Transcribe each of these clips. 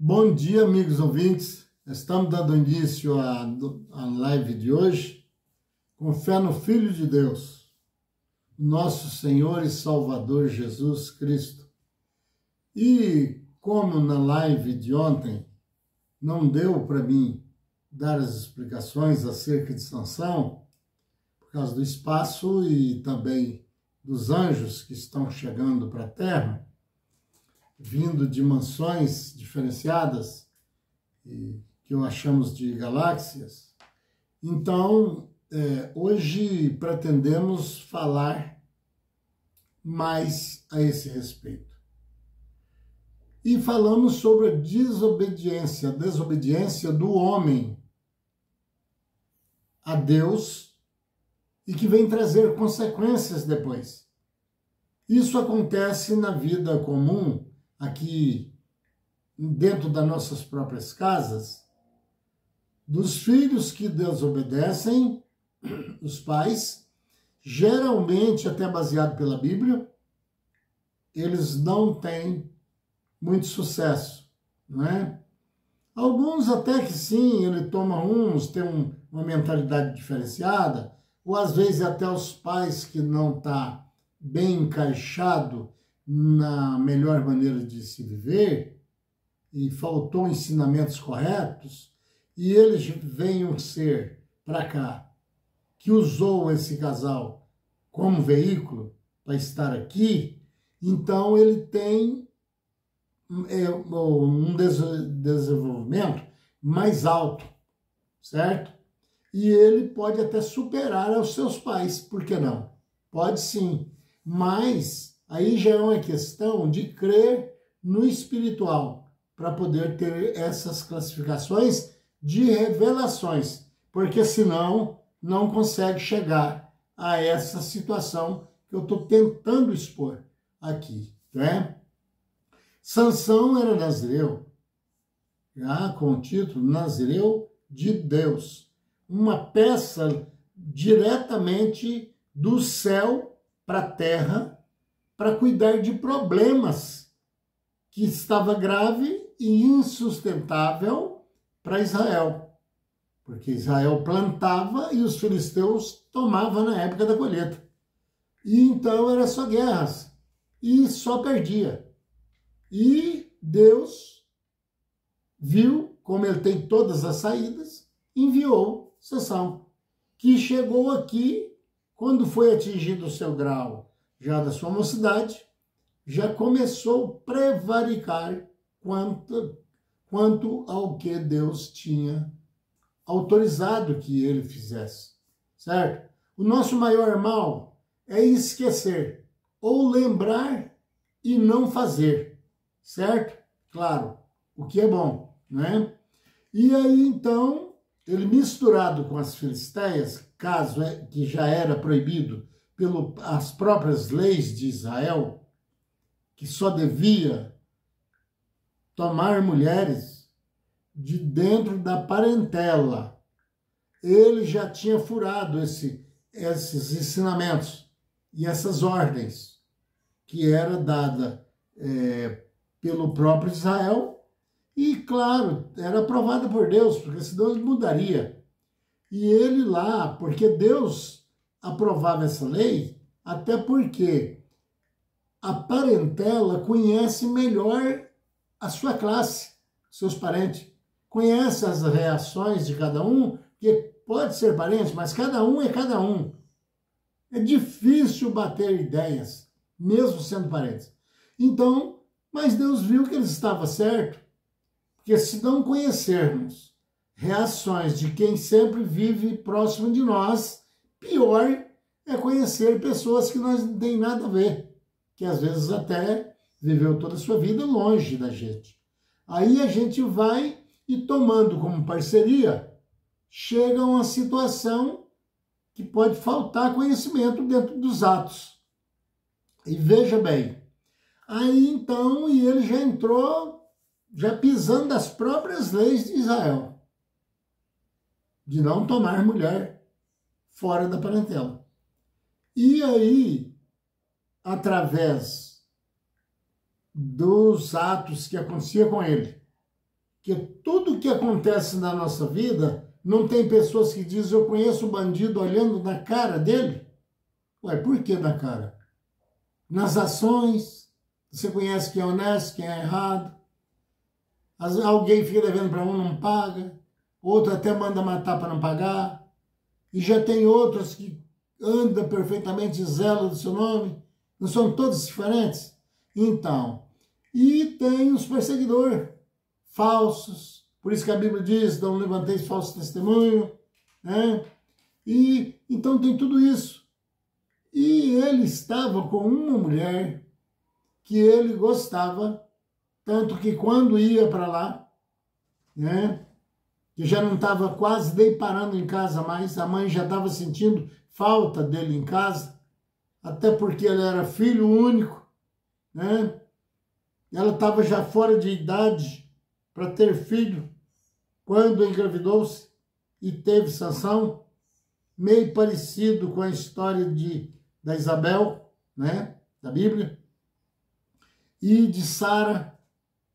Bom dia, amigos ouvintes. Estamos dando início à live de hoje com fé no Filho de Deus, nosso Senhor e Salvador Jesus Cristo. E como na live de ontem não deu para mim dar as explicações acerca de Sansão, por causa do espaço e também dos anjos que estão chegando para a Terra, vindo de mansões diferenciadas, que nós chamamos de galáxias. Então, hoje pretendemos falar mais a esse respeito. E falamos sobre a desobediência do homem a Deus e que vem trazer consequências depois. Isso acontece na vida comum, aqui dentro das nossas próprias casas, dos filhos que desobedecem os pais, geralmente até baseado pela Bíblia, eles não têm muito sucesso, não é? Alguns até que sim, ele toma uns, tem uma mentalidade diferenciada, ou às vezes até os pais que não estão bem encaixado na melhor maneira de se viver, e faltou ensinamentos corretos, e eles venham ser para cá, que usou esse casal como veículo para estar aqui, então ele tem um desenvolvimento mais alto, certo? E ele pode até superar os seus pais, por que não? Pode sim, mas aí já é uma questão de crer no espiritual, para poder ter essas classificações de revelações, porque senão não consegue chegar a essa situação que eu estou tentando expor aqui, né? Sansão era nazireu, já com o título Nazireu de Deus, uma peça diretamente do céu para a terra, para cuidar de problemas que estava grave e insustentável para Israel, porque Israel plantava e os filisteus tomavam na época da colheita. E então era só guerras e só perdia. E Deus viu, como ele tem todas as saídas, enviou Sansão, que chegou aqui quando foi atingido o seu grau já da sua mocidade, já começou a prevaricar quanto ao que Deus tinha autorizado que ele fizesse, certo? O nosso maior mal é esquecer, ou lembrar e não fazer, certo? Claro, o que é bom, né? E aí, então, ele misturado com as filisteias, caso que já era proibido pelas próprias leis de Israel, que só devia tomar mulheres de dentro da parentela. Ele já tinha furado esses ensinamentos e essas ordens que era dada pelo próprio Israel e, claro, era aprovada por Deus, porque senão ele mudaria. E ele lá, porque Deus aprovava essa lei, até porque a parentela conhece melhor a sua classe, seus parentes. Conhece as reações de cada um, que pode ser parente, mas cada um é cada um. É difícil bater ideias, mesmo sendo parentes. Então, mas Deus viu que ele estava certo, porque se não conhecermos reações de quem sempre vive próximo de nós, pior é conhecer pessoas que nós não tem nada a ver, que às vezes até viveu toda a sua vida longe da gente. Aí a gente vai e tomando como parceria, chega a uma situação que pode faltar conhecimento dentro dos atos. E veja bem, aí então, e ele já entrou, já pisando das próprias leis de Israel, de não tomar mulher fora da parentela. E aí, através dos atos que acontecia com ele, que tudo que acontece na nossa vida, não tem pessoas que dizem, eu conheço o bandido olhando na cara dele? Ué, por que na cara? Nas ações, você conhece quem é honesto, quem é errado. Alguém fica devendo para um, não paga. Outro até manda matar para não pagar. E já tem outros que andam perfeitamente zelo do seu nome. Não são todos diferentes? Então, e tem os perseguidores falsos. Por isso que a Bíblia diz, não levanteis falso testemunho, né? E então tem tudo isso. E ele estava com uma mulher que ele gostava, tanto que quando ia para lá, né, que já não estava quase nem parando em casa mais, a mãe já estava sentindo falta dele em casa, até porque ele era filho único, né? Ela estava já fora de idade para ter filho quando engravidou-se e teve Sansão, meio parecido com a história da Isabel, né, da Bíblia, e de Sara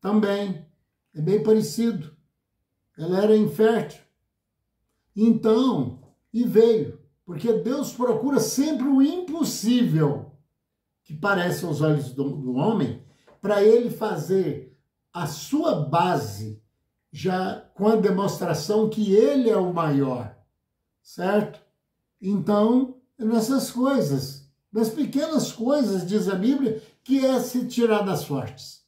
também, é bem parecido. Ela era infértil. Então, e veio, porque Deus procura sempre o impossível, que parece aos olhos do homem, para ele fazer a sua base, já com a demonstração que ele é o maior, certo? Então, nessas coisas, das pequenas coisas, diz a Bíblia, que é se tirar das fortes,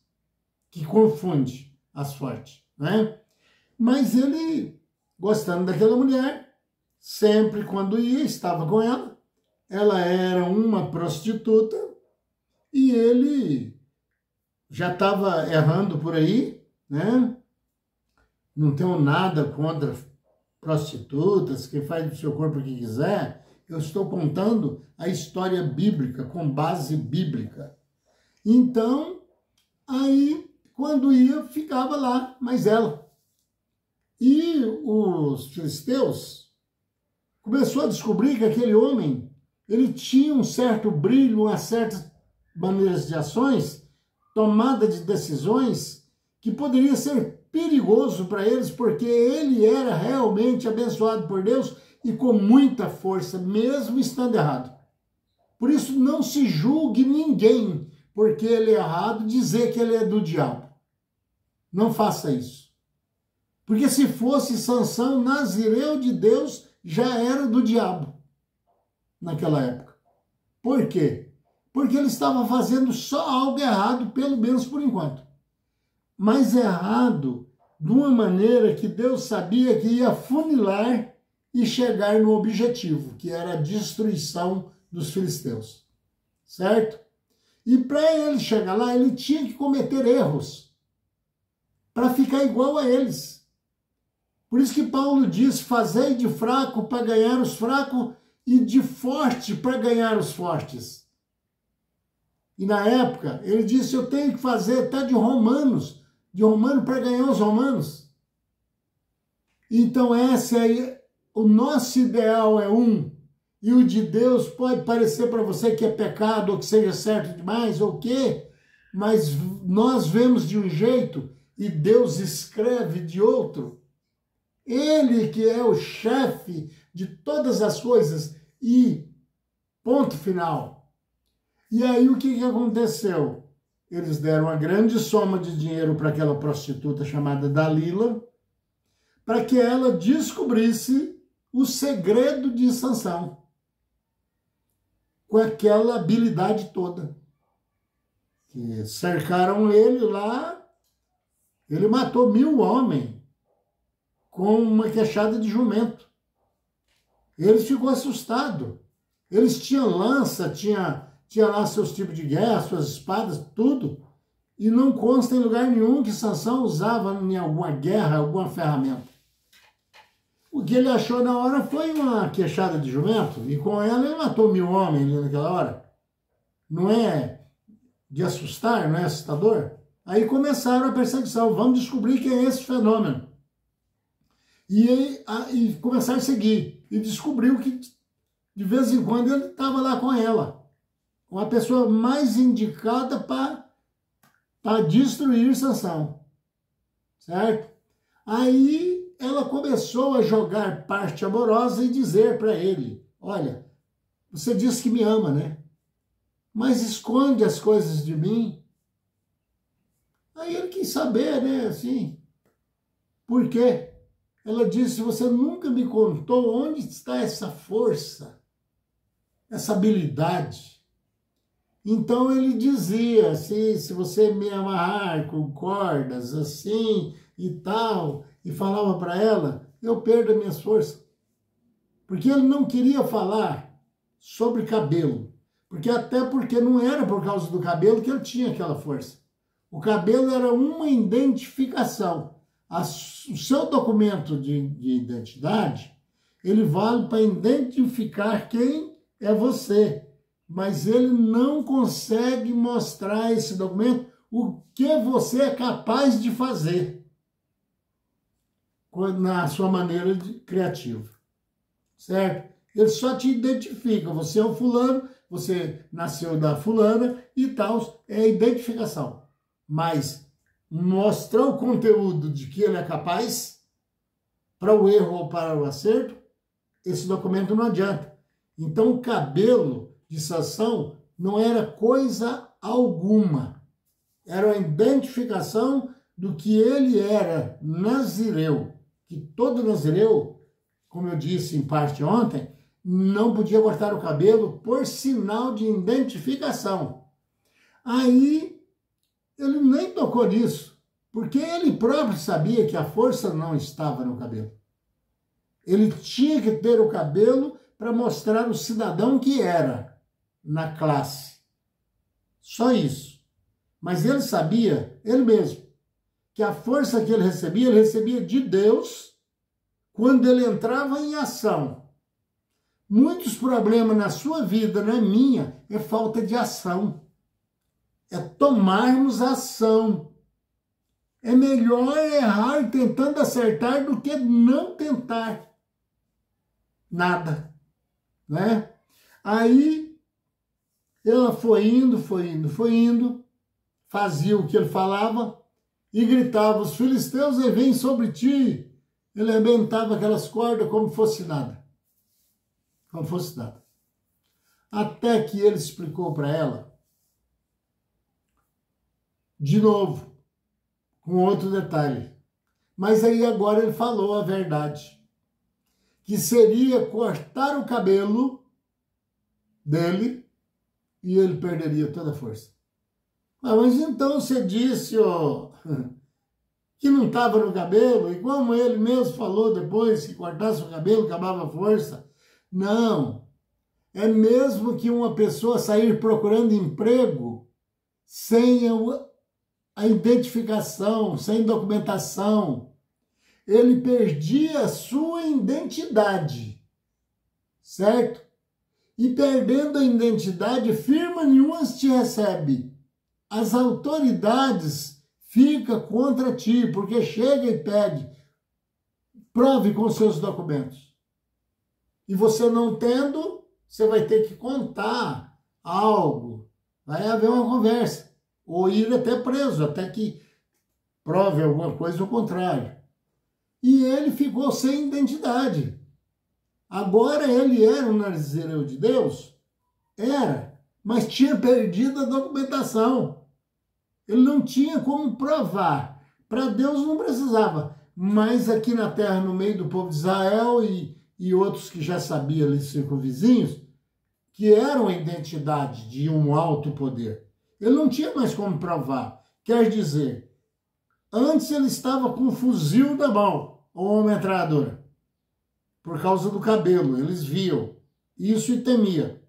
que confunde as fortes, né? Mas ele, gostando daquela mulher, sempre quando ia, estava com ela era uma prostituta, e ele já estava errando por aí, né? Não tenho nada contra prostitutas, quem faz do seu corpo o que quiser. Eu estou contando a história bíblica, com base bíblica. Então, aí, quando ia, ficava lá, mais ela. E os filisteus começou a descobrir que aquele homem, ele tinha um certo brilho, uma certa maneiras de ações, tomada de decisões, que poderia ser perigoso para eles, porque ele era realmente abençoado por Deus e com muita força, mesmo estando errado. Por isso, não se julgue ninguém, porque ele é errado, dizer que ele é do diabo. Não faça isso. Porque se fosse Sansão, nazireu de Deus, já era do diabo naquela época. Por quê? Porque ele estava fazendo só algo errado, pelo menos por enquanto. Mas errado de uma maneira que Deus sabia que ia funilar e chegar no objetivo, que era a destruição dos filisteus. Certo? E para ele chegar lá, ele tinha que cometer erros para ficar igual a eles. Por isso que Paulo diz, fazei de fraco para ganhar os fracos e de forte para ganhar os fortes. E na época, ele disse, eu tenho que fazer até de romano para ganhar os romanos. Então esse aí, o nosso ideal é um, e o de Deus pode parecer para você que é pecado, ou que seja certo demais, ou o quê, mas nós vemos de um jeito e Deus escreve de outro. Ele que é o chefe de todas as coisas e ponto final. E aí o que aconteceu? Eles deram uma grande soma de dinheiro para aquela prostituta chamada Dalila, para que ela descobrisse o segredo de Sansão, com aquela habilidade toda. Que cercaram ele lá, ele matou 1000 homens com uma queixada de jumento. Ele ficou assustado. Eles tinham lança, tinha lá seus tipos de guerra, suas espadas, tudo. E não consta em lugar nenhum que Sansão usava em alguma guerra, alguma ferramenta. O que ele achou na hora foi uma queixada de jumento, e com ela ele matou 1000 homens ali naquela hora. Não é de assustar, não é assustador? Aí começaram a perseguição, vamos descobrir quem é esse fenômeno. E começaram a seguir, e descobriu que de vez em quando ele estava lá com ela. Uma pessoa mais indicada para destruir Sansão, certo? Aí ela começou a jogar parte amorosa e dizer para ele, olha, você disse que me ama, né? Mas esconde as coisas de mim. Aí ele quis saber, né, assim, por quê? Ela disse, você nunca me contou onde está essa força, essa habilidade. Então ele dizia assim, se você me amarrar com cordas assim e tal, e falava para ela, eu perdo as minhas forças. Porque ele não queria falar sobre cabelo. Até porque não era por causa do cabelo que ele tinha aquela força. O cabelo era uma identificação. O seu documento de identidade, ele vale para identificar quem é você. Mas ele não consegue mostrar esse documento o que você é capaz de fazer na sua maneira criativa, certo? Ele só te identifica, você é o fulano, você nasceu da fulana e tal, é a identificação. Mas mostrar o conteúdo de que ele é capaz, para o erro ou para o acerto, esse documento não adianta. Então o cabelo de Sansão não era coisa alguma. Era a identificação do que ele era nazireu. Que todo nazireu, como eu disse em parte ontem, não podia cortar o cabelo por sinal de identificação. Aí ele nem tocou nisso, porque ele próprio sabia que a força não estava no cabelo. Ele tinha que ter o cabelo para mostrar o cidadão que era na classe. Só isso. Mas ele sabia, ele mesmo, que a força que ele recebia de Deus quando ele entrava em ação. Muitos problemas na sua vida, na minha, é falta de ação. É tomarmos ação. É melhor errar tentando acertar do que não tentar nada, né? Aí ela foi indo, fazia o que ele falava e gritava, os filisteus vêm sobre ti. Ele arrebentava aquelas cordas como fosse nada. Como fosse nada. Até que ele explicou para ela, de novo, com outro detalhe. Mas aí agora ele falou a verdade, que seria cortar o cabelo dele e ele perderia toda a força. Mas então você disse ó, que não estava no cabelo, e como ele mesmo falou depois, que cortasse o cabelo acabava a força. Não, é mesmo que uma pessoa sair procurando emprego sem a identificação, sem documentação, ele perdia a sua identidade, certo? E perdendo a identidade, firma nenhuma te recebe. As autoridades ficam contra ti, porque chega e pede, prove com seus documentos. E você não tendo, você vai ter que contar algo. Vai haver uma conversa. Ou ir até preso, até que prove alguma coisa ao contrário. E ele ficou sem identidade. Agora ele era um nazireu de Deus? Era, mas tinha perdido a documentação. Ele não tinha como provar. Para Deus não precisava. Mas aqui na terra, no meio do povo de Israel e outros que já sabiam ali, circunvizinhos, que eram a identidade de um alto poder. Ele não tinha mais como provar. Quer dizer, antes ele estava com um fuzil na mão, ou uma metralhadora, por causa do cabelo. Eles viam isso e temia,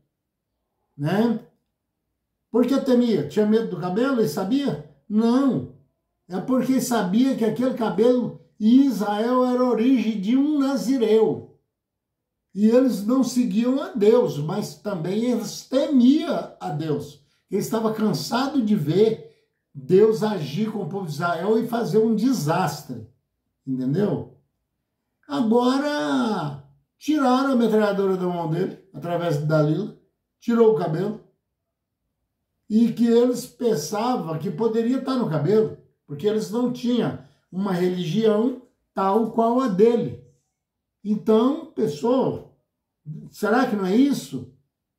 né? Por que temia? Tinha medo do cabelo e sabia? Não. É porque sabia que aquele cabelo em Israel era a origem de um nazireu. E eles não seguiam a Deus, mas também eles temiam a Deus. Ele estava cansado de ver Deus agir com o povo de Israel e fazer um desastre. Entendeu? Agora, tiraram a metralhadora da mão dele, através de Dalila, tirou o cabelo, e que eles pensavam que poderia estar no cabelo, porque eles não tinham uma religião tal qual a dele. Então, pessoa, será que não é isso?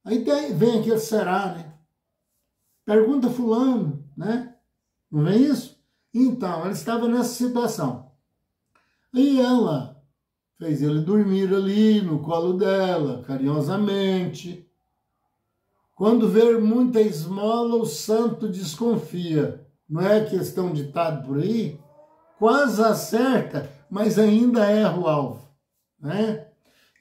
Aí vem aquele será, né? Pergunta fulano, né? Não é isso? Então, ela estava nessa situação. E ela fez ele dormir ali no colo dela, carinhosamente. Quando ver muita esmola, o santo desconfia. Não é questão ditado por aí? Quase acerta, mas ainda erra o alvo, né?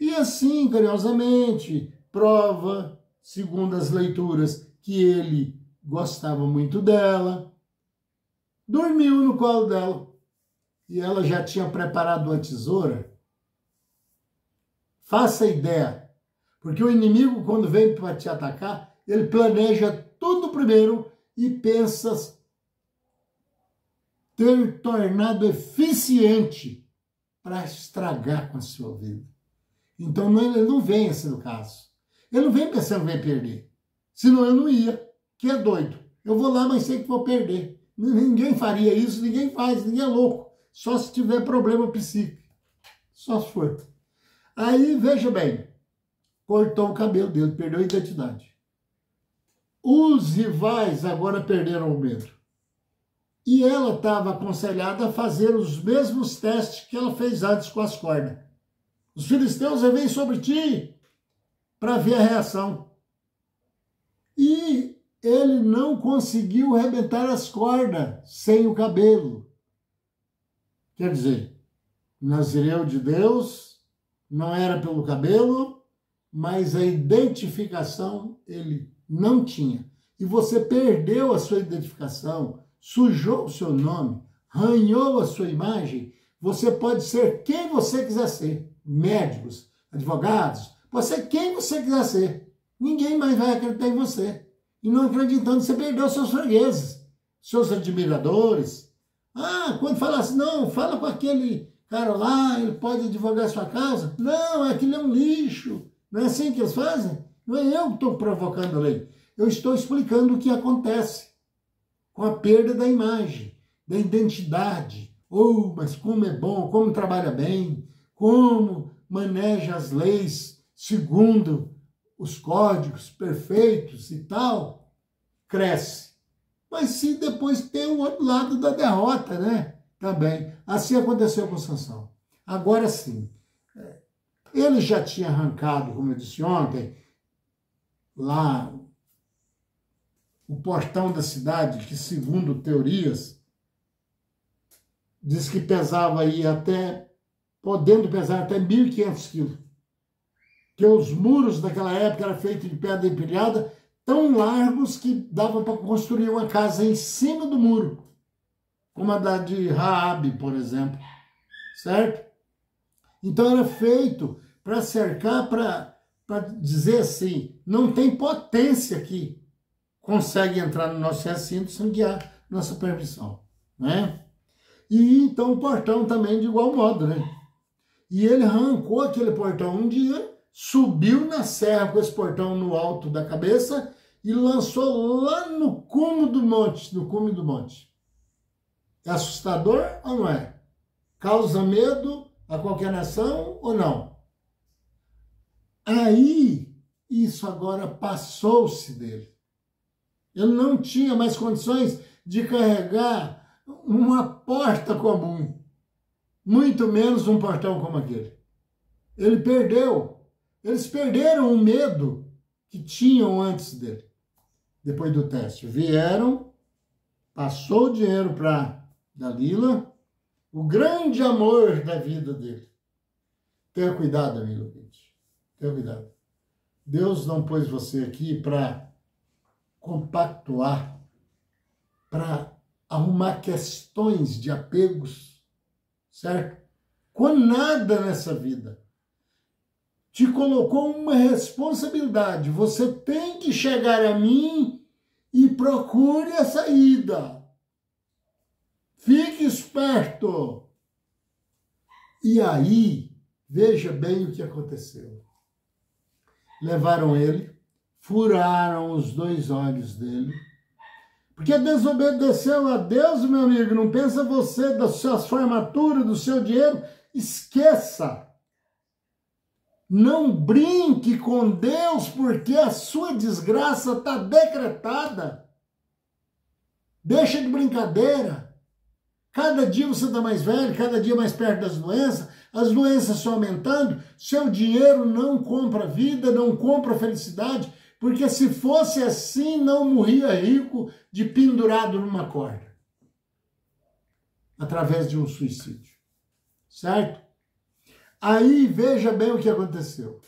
E assim, carinhosamente, prova, segundo as leituras, que ele gostava muito dela. Dormiu no colo dela. E ela já tinha preparado uma tesoura. Faça ideia. Porque o inimigo, quando vem para te atacar, ele planeja tudo primeiro e pensa ter tornado eficiente para estragar com a sua vida. Então ele não vem assim no caso. Ele não vem pensando que vai perder. Senão eu não ia, que é doido. Eu vou lá, mas sei que vou perder. Ninguém faria isso, ninguém faz, ninguém é louco. Só se tiver problema psíquico. Só se for. Aí, veja bem, cortou o cabelo dele, perdeu a identidade. Os rivais agora perderam o medo. E ela estava aconselhada a fazer os mesmos testes que ela fez antes com as cordas. Os filisteus vêm sobre ti para ver a reação. E ele não conseguiu arrebentar as cordas sem o cabelo. Quer dizer, Nazireu de Deus não era pelo cabelo, mas a identificação ele não tinha. E você perdeu a sua identificação, sujou o seu nome, ranhou a sua imagem, você pode ser quem você quiser ser. Médicos, advogados, pode ser quem você quiser ser. Ninguém mais vai acreditar em você. E não acreditando, você perdeu seus fregueses, seus admiradores. Ah, quando fala assim, não, fala com aquele cara lá, ele pode advogar a sua causa. Não, aquilo é um lixo. Não é assim que eles fazem? Não é eu que estou provocando a lei. Eu estou explicando o que acontece com a perda da imagem, da identidade. Oh, mas como é bom, como trabalha bem, como maneja as leis segundo os códigos perfeitos e tal, cresce. Mas se depois tem o outro lado da derrota, né? Também. Assim aconteceu com Sansão. Agora sim, ele já tinha arrancado, como eu disse ontem, lá o portão da cidade, que segundo teorias, diz que pesava aí até, podendo pesar até 1.500 quilos. Que os muros daquela época eram feitos de pedra empilhada, tão largos que dava para construir uma casa em cima do muro, como a da de Raabe, por exemplo, certo? Então era feito para cercar, para dizer assim, não tem potência que consegue entrar no nosso recinto sem guiar nossa permissão, né? E então o portão também de igual modo, né? E ele arrancou aquele portão um dia, subiu na serra com esse portão no alto da cabeça e lançou lá no cume do monte, no cume do monte. É assustador ou não é? Causa medo a qualquer nação ou não? Aí, isso agora passou-se dele. Ele não tinha mais condições de carregar uma porta comum, muito menos um portão como aquele. Ele perdeu. Eles perderam o medo que tinham antes dele, depois do teste. Vieram, passou o dinheiro para Dalila, o grande amor da vida dele. Tenha cuidado, amigo ouvinte. Tenha cuidado. Deus não pôs você aqui para compactuar, para arrumar questões de apegos, certo? Com nada nessa vida. Te colocou uma responsabilidade. Você tem que chegar a mim e procure a saída. Fique esperto. E aí, veja bem o que aconteceu. Levaram ele, furaram os 2 olhos dele, Porque desobedeceu a Deus, meu amigo, não pensa você das suas formaturas, do seu dinheiro, esqueça. Não brinque com Deus, porque a sua desgraça está decretada. Deixa de brincadeira. Cada dia você está mais velho, cada dia mais perto das doenças, as doenças estão aumentando, seu dinheiro não compra vida, não compra felicidade, porque se fosse assim, não morria rico de pendurado numa corda, através de um suicídio, certo? Aí, veja bem o que aconteceu.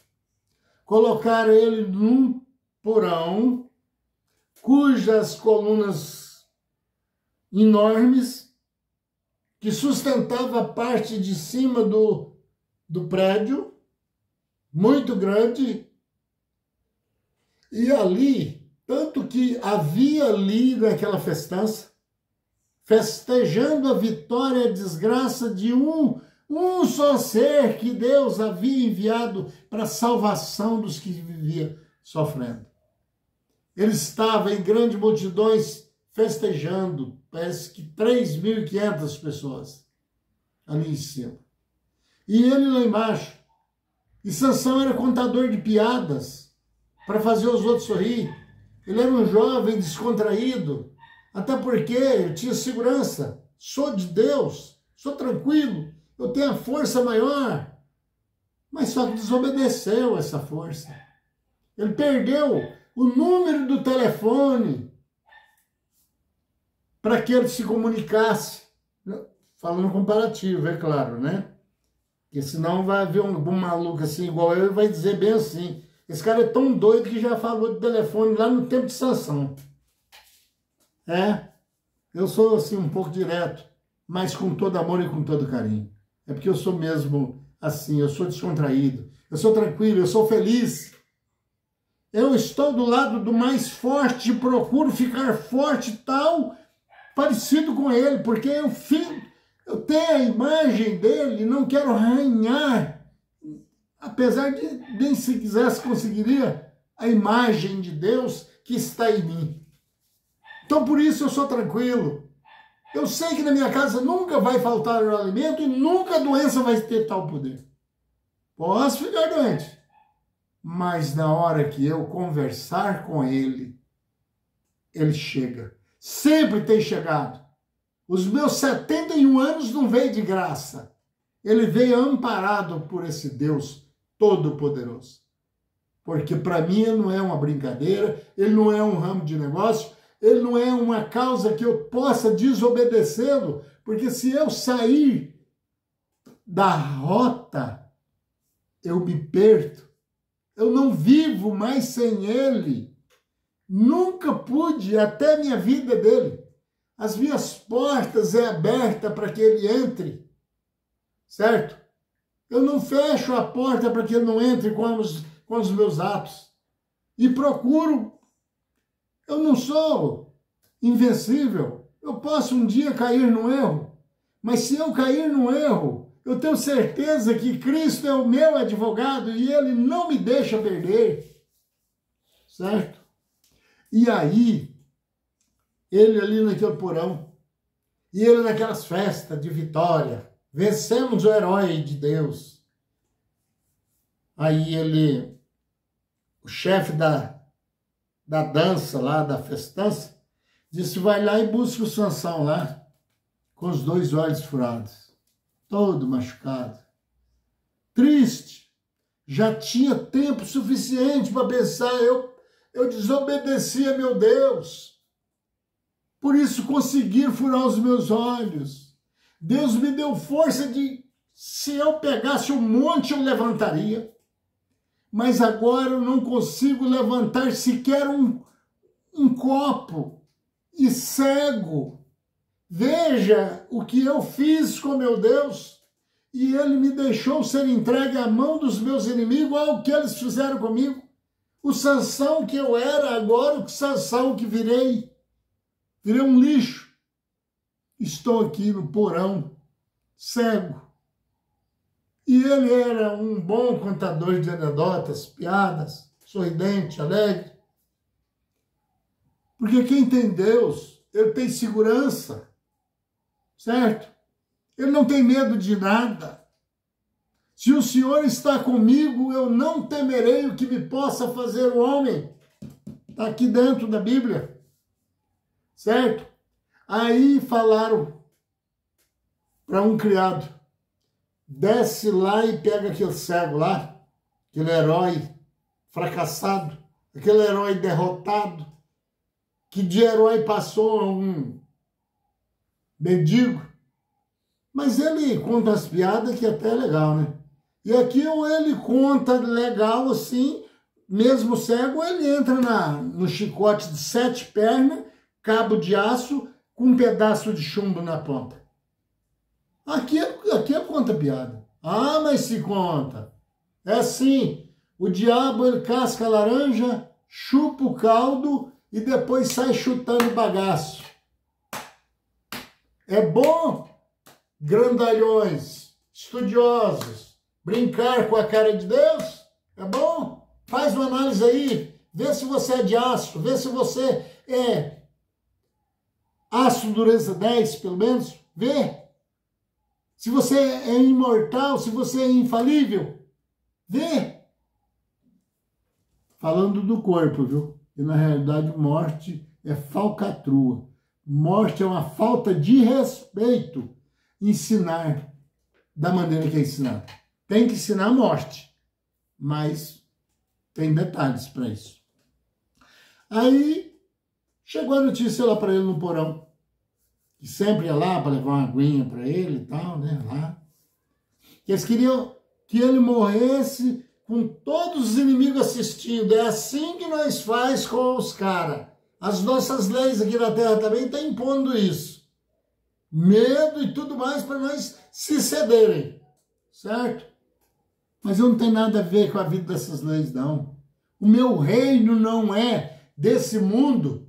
Colocaram ele num porão, cujas colunas enormes, que sustentava a parte de cima do prédio, muito grande, e ali, tanto que havia ali naquela festança, festejando a vitória e a desgraça de um só ser que Deus havia enviado para a salvação dos que viviam sofrendo. Ele estava em grandes multidões festejando, parece que 3.500 pessoas ali em cima. E ele lá embaixo. E Sansão era contador de piadas para fazer os outros sorrir. Ele era um jovem descontraído, até porque eu tinha segurança. Sou de Deus, sou tranquilo, eu tenho a força maior. Mas só que desobedeceu essa força. Ele perdeu o número do telefone para que ele se comunicasse. Falando comparativo, é claro, né? Porque senão vai haver um maluco assim igual eu e vai dizer bem assim: esse cara é tão doido que já falou de telefone lá no tempo de Sansão. Eu sou assim um pouco direto, mas com todo amor e com todo carinho. É porque eu sou mesmo assim, eu sou descontraído, eu sou tranquilo, eu sou feliz. Eu estou do lado do mais forte, procuro ficar forte tal, parecido com ele, porque eu tenho a imagem dele, não quero arranhar, apesar de nem se quisesse conseguiria a imagem de Deus que está em mim. Então por isso eu sou tranquilo. Eu sei que na minha casa nunca vai faltar o alimento e nunca a doença vai ter tal poder. Posso ficar doente, mas na hora que eu conversar com ele, ele chega. Sempre tem chegado. Os meus 71 anos não veio de graça. Ele veio amparado por esse Deus Todo-Poderoso. Porque para mim ele não é uma brincadeira, ele não é um ramo de negócio, ele não é uma causa que eu possa desobedecê-lo, porque se eu sair da rota, eu me perdo. Eu não vivo mais sem ele. Nunca pude, até a minha vida dele. As minhas portas é aberta para que ele entre, certo? Eu não fecho a porta para que ele não entre com os meus atos. E procuro. Eu não sou invencível. Eu posso um dia cair no erro. Mas se eu cair no erro, eu tenho certeza que Cristo é o meu advogado e ele não me deixa perder. Certo? E aí, ele ali naquele porão, e ele naquelas festas de vitória, vencemos o herói de Deus. Aí ele, o chefe da dança lá, da festança, disse: vai lá e busca o Sansão lá, com os 2 olhos furados, todo machucado, triste. Já tinha tempo suficiente para pensar, eu desobedeci a meu Deus. Por isso consegui furar os meus olhos. Deus me deu força de, se eu pegasse um monte, eu levantaria. Mas agora eu não consigo levantar sequer um copo. E cego. Veja o que eu fiz com meu Deus. E ele me deixou ser entregue à mão dos meus inimigos, ao que eles fizeram comigo. O Sansão que eu era, agora o Sansão que virei. Virei um lixo. Estou aqui no porão, cego. E ele era um bom contador de anedotas, piadas, sorridente, alegre. Porque quem tem Deus ele tem segurança, certo? Ele não tem medo de nada. Se o Senhor está comigo, eu não temerei o que me possa fazer o homem. Está aqui dentro da Bíblia, certo? Aí falaram para um criado, desce lá e pega aquele cego lá, aquele herói fracassado, aquele herói derrotado, que de herói passou a um mendigo. Mas ele conta as piadas que até é legal, né? E aqui ele conta legal assim, mesmo cego, ele entra no chicote de 7 pernas, cabo de aço, com um pedaço de chumbo na ponta. Aqui conta piada. Ah, mas se conta. É assim, o diabo ele casca a laranja, chupa o caldo e depois sai chutando bagaço. É bom, grandalhões, estudiosos, brincar com a cara de Deus? É bom? Faz uma análise aí, vê se você é de aço, vê se você é aço dureza 10, pelo menos, vê. Se você é imortal, se você é infalível, vê. Falando do corpo, viu? E na realidade morte é falcatrua. Morte é uma falta de respeito. Ensinar da maneira que é ensinado. Tem que ensinar a morte, mas tem detalhes para isso. Aí chegou a notícia lá para ele no porão, que sempre ia lá para levar uma aguinha para ele e tal, né? Lá. Que eles queriam que ele morresse com todos os inimigos assistindo. É assim que nós faz com os caras. As nossas leis aqui na Terra também estão impondo isso. Medo e tudo mais para nós se cederem, certo? Mas eu não tenho nada a ver com a vida dessas leis, não. O meu reino não é desse mundo.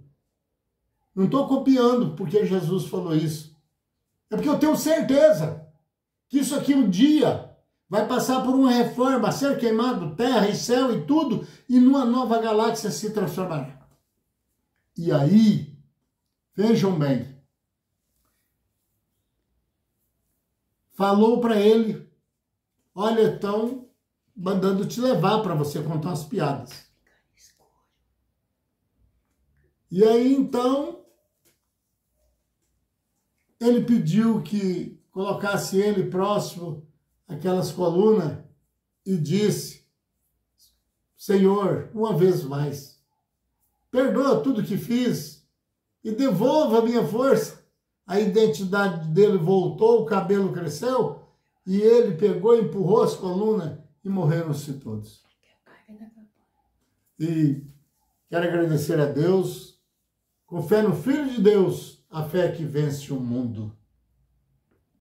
Não estou copiando porque Jesus falou isso. É porque eu tenho certeza que isso aqui um dia vai passar por uma reforma, ser queimado, terra e céu e tudo, e numa nova galáxia se transformará. E aí, vejam bem, falou para ele, olha, estão mandando te levar para você contar umas piadas. E aí, então, ele pediu que colocasse ele próximo àquelas colunas e disse, Senhor, uma vez mais, perdoa tudo que fiz e devolva a minha força. A identidade dele voltou, o cabelo cresceu e ele pegou, empurrou as colunas e morreram-se todos. E quero agradecer a Deus, com fé no Filho de Deus, a fé que vence o mundo.